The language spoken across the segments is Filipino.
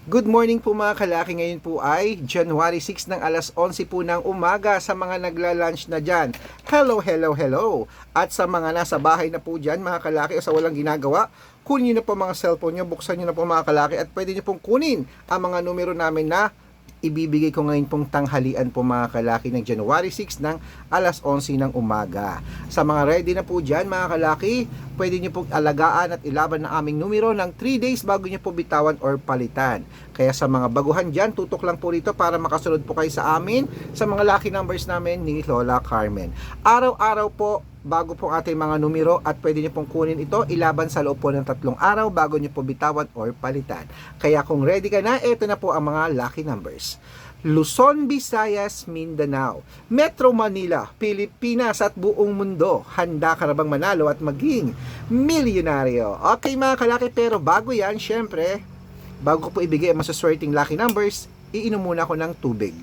Good morning po mga kalaki, ngayon po ay January 6 ng alas 11 po ng umaga sa mga nagla-lunch na dyan. Hello, hello, hello! At sa mga nasa bahay na po dyan mga kalaki o sa walang ginagawa, kunin nyo na po mga cellphone nyo, buksan nyo na po mga kalaki at pwede nyo pong kunin ang mga numero namin na ibibigay ko ngayon pong tanghalian po mga kalaki ng January 6 ng alas 11 ng umaga. Sa mga ready na po dyan mga kalaki, pwede nyo pong alagaan at ilaban ang aming numero ng 3 days bago nyo po bitawan or palitan. Kaya sa mga baguhan dyan, tutok lang po rito para makasunod po kayo sa amin sa mga lucky numbers namin ni Lola Carmen. Araw-araw po bago po ating mga numero at pwede nyo pong kunin ito, ilaban sa loob po ng 3 araw bago nyo po bitawan or palitan. Kaya kung ready ka na, ito na po ang mga lucky numbers. Luzon, Visayas, Mindanao, Metro Manila, Pilipinas at buong mundo. Handa ka na bang manalo at maging milyonaryo? Okay mga kalaki, pero bago yan, syempre, bago ko po ibigay ang masaswerteng lucky numbers, iinom muna ako ng tubig.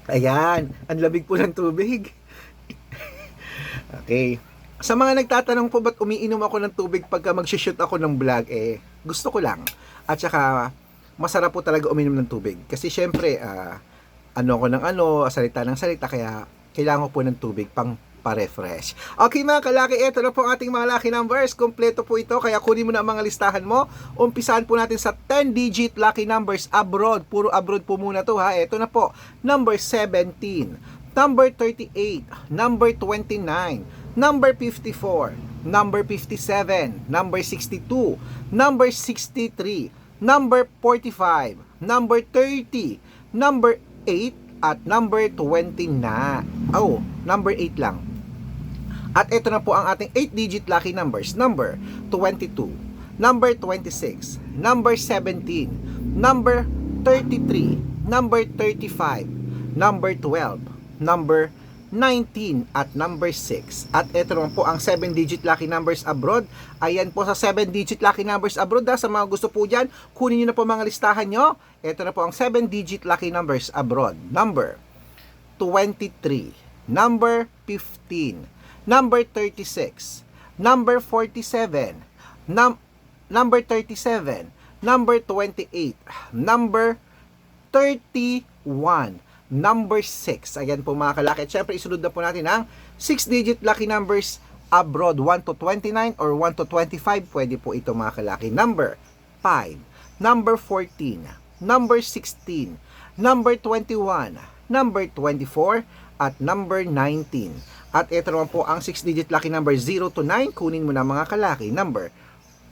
Ayan, ang labig po ng tubig. Okay. Sa mga nagtatanong po ba't umiinom ako ng tubig pagka mag-shoot ako ng vlog, gusto ko lang. At saka, masarap po talaga uminom ng tubig. Kasi syempre, salita ng salita, kaya kailangan ko po ng tubig pang pa-refresh. Okay mga kalaki, ito na po ang ating mga lucky numbers. Kompleto po ito, kaya kunin mo na ang mga listahan mo. Umpisahan po natin sa 10-digit lucky numbers abroad. Puro abroad po muna to ha. Ito na po, number 17, number 38, number 29, number 54, number 57, number 62, number 63, number 45, number 30, number 8, at number 29. Number 8 lang. At ito na po ang ating 8-digit lucky numbers. Number 22, number 26, number 17, number 33, number 35, number 12, number 19 at number 6. At ito naman po ang 7-digit lucky numbers abroad. Ayan po sa 7-digit lucky numbers abroad sa mga gusto po dyan, kunin nyo na po mga listahan nyo. Ito na po ang 7-digit lucky numbers abroad. Number 23, number 15, number 36, number 47, number 37, number 28, number 31, number 6. Ayan po mga kalaki. At syempre, isunod na po natin ang 6-digit lucky numbers abroad. 1 to 29 or 1 to 25. Pwede po ito mga kalaki. Number 5, number 14, number 16, number 21, number 24, at number 19. At ito naman po ang 6-digit lucky number 0 to 9. Kunin mo na mga kalaki. Number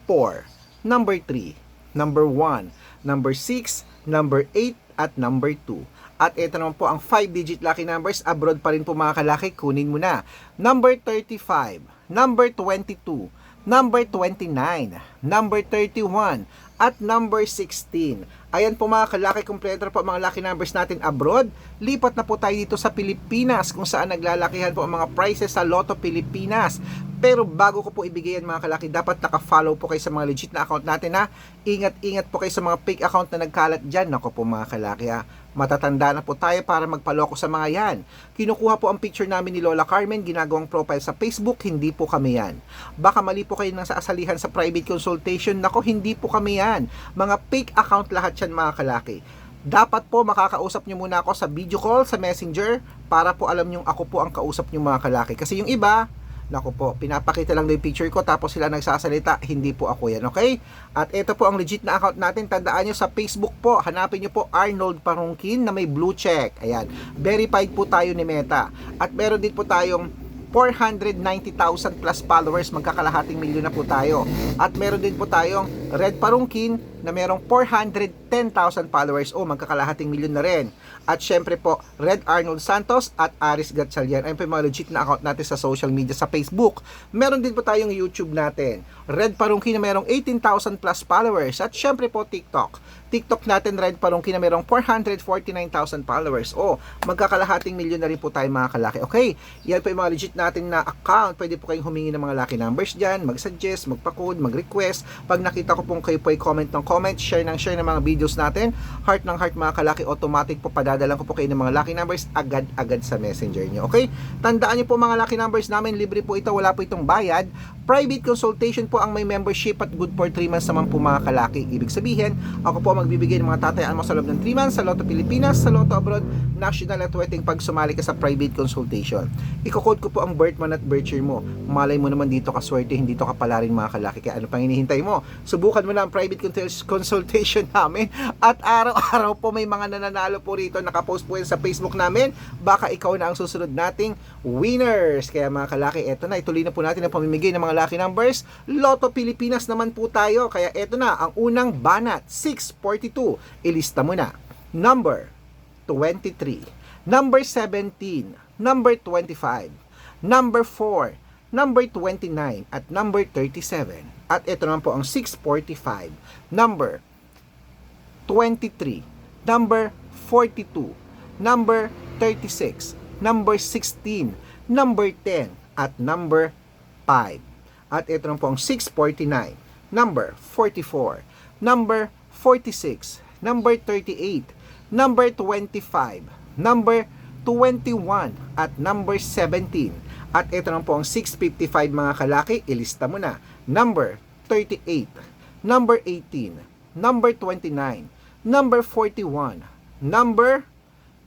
4, number 3, number 1, number 6, number 8, at number 2. At ito naman po ang 5-digit lucky numbers abroad pa rin po mga kalaki. Kunin mo na. Number 35, number 22, number 29, number 31, at number 16. Ayan po mga kalaki, kompleto po mga lucky numbers natin abroad. Lipat na po tayo dito sa Pilipinas kung saan naglalakihan po ang mga prizes sa Lotto Pilipinas. Pero bago ko po ibigay yan mga kalaki, dapat naka-follow po kayo sa mga legit na account natin ha. Ingat-ingat po kayo sa mga fake account na nagkalat dyan. Nako po mga kalaki ha. Matatanda na po tayo para magpaloko sa mga yan. Kinukuha po ang picture namin ni Lola Carmen, ginagawang profile sa Facebook, hindi po kami yan. Baka mali po kayo nang saasalihan sa private consultation, nako hindi po kami yan. Mga fake account lahat yan mga kalaki. Dapat po makakausap nyo muna ako sa video call, sa messenger, para po alam nyo ako po ang kausap nyo mga kalaki. Kasi yung iba, naku po, pinapakita lang na yung picture ko tapos sila nagsasalita, hindi po ako yan, okay? At ito po ang legit na account natin, tandaan nyo sa Facebook po, hanapin nyo po Arnold Parungkin na may blue check. Ayan, verified po tayo ni Meta. At meron din po tayong 490,000 plus followers, magkakalahating milyon na po tayo. At meron din po tayong Red Parungkin na merong 410,000 followers, magkakalahating milyon na rin. At syempre po, Red Arnold Santos at Aris Gatchalian. Ayun po yung mga legit na account natin sa social media sa Facebook. Meron din po tayong YouTube natin, Red Parungkin na merong 18,000 plus followers. At syempre po TikTok. TikTok natin, Red Palongki, na merong 449,000 followers. O, magkakalahating milyon na rin po tayo mga kalaki. Okay, yan po yung mga legit natin na account. Pwede po kayong humingi ng mga lucky numbers dyan, mag-suggest, magpa-code, mag-request. Pag nakita ko pong kayo po ay comment ng comment, share ng mga videos natin, heart ng heart mga kalaki, automatic po padadalan ko po kayo ng mga lucky numbers agad-agad sa messenger nyo. Okay, tandaan nyo po mga lucky numbers namin, libre po ito, wala po itong bayad. Private consultation po ang may membership at good for 3 months naman po mga kalaki. Ibig sabihin, ako po magbibigay ng mga tatayaan mo sa loob ng 3 months sa Lotto Pilipinas, sa Lotto Abroad, national at wedding pag sumali ka sa private consultation. Iko-code ko po ang birth month at birth year mo. Malay mo naman dito ka swerte, hindi to kapala rin mga kalaki. Kaya ano pang hinihintay mo? Subukan mo na ang private consultation namin at araw-araw po may mga nananalo po rito. Nakapost po yan sa Facebook namin. Baka ikaw na ang susunod nating winners. Kaya mga kalaki, eto na, ituloy na po natin ang pamimigay ng mga lucky numbers. Lotto Pilipinas naman po tayo. Kaya eto na, ang unang banat, 642. Ilista mo na. Number 23, number 17, number 25, number 4, number 29, at number 37. At ito naman po ang 645, number 23, number 42, number 36, number 16, number 10, at number 5. At ito naman po ang 649, number 44, number 46, number 38, number 25, number 21, at number 17. At ito naman po ang 655 mga kalaki, ilista mo na. Number 38, number 18, number 29, number 41, number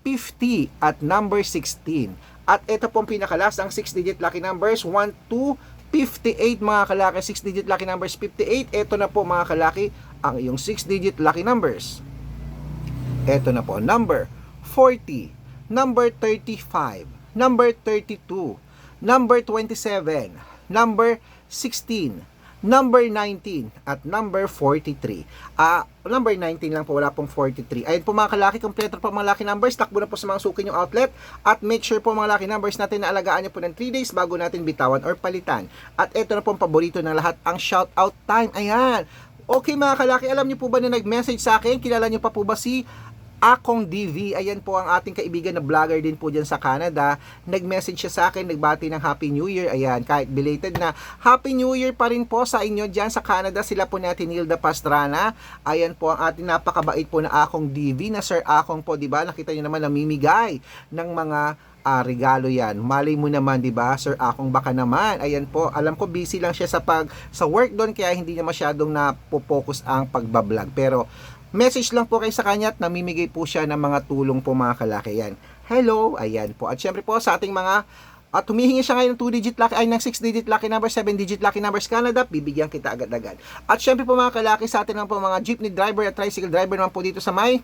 50, at number 16. At ito po ang pinakalas, ang 6-digit lucky numbers, 1, 2, 58 mga kalaki, 6-digit lucky numbers 58. Ito na po mga kalaki ang iyong 6-digit lucky numbers. Ito na po, number 40, number 35, number 32, number 27, number 16, number 19, at number 43. Number 19 lang po, wala pong 43. Ayun po mga kalaki, kompleto po mga lucky numbers. Takbo na po sa mga suki yung outlet. At make sure po mga lucky numbers natin na alagaan nyo po ng 3 days bago natin bitawan or palitan. At ito na po ang paborito ng lahat, ang shout out time. Ayan. Okay mga kalaki, alam nyo po ba na nag-message sa akin? Kilala nyo pa po ba si Akong DV? Ayan po ang ating kaibigan na vlogger din po dyan sa Canada. Nag-message siya sa akin, nagbati ng Happy New Year. Ayan, kahit belated na, Happy New Year pa rin po sa inyo dyan sa Canada. Sila po natin Hilda Pastrana. Ayan po ang ating napakabait po na Akong DV, na Sir Akong po, diba? Nakita nyo naman namimigay ng mga regalo yan. Malay mo naman, di ba? Sir Akong, baka naman. Ayan po, alam ko busy lang siya sa work doon, kaya hindi niya masyadong napopokus ang pagbablog. Pero message lang po kayo sa kanya at namimigay po siya ng mga tulong po mga kalaki. Yan. Hello, ayan po. At syempre po sa ating mga, at humihingi siya ngayon ng 2-digit lucky, ay ng 6-digit lucky number, 7-digit lucky numbers Canada, bibigyan kita agad-agad. At syempre po mga kalaki, sa atin lang po mga jeepney driver at tricycle driver naman po dito sa may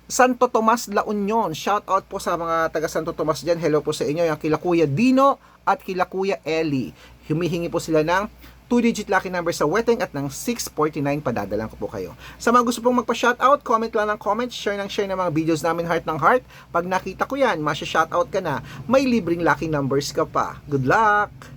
Santo Tomas, La Union. Shout out po sa mga taga Santo Tomas dyan. Hello po sa inyo, yung kila Kuya Dino at kila Kuya Eli. Humihingi po sila ng 2-digit lucky number sa wedding at ng 649, padadalan ko po kayo. Sa mga gusto pong magpa-shoutout, comment lang ng comment, share ng mga videos namin, heart ng heart. Pag nakita ko yan, masya-shoutout ka na, may libreng lucky numbers ka pa. Good luck!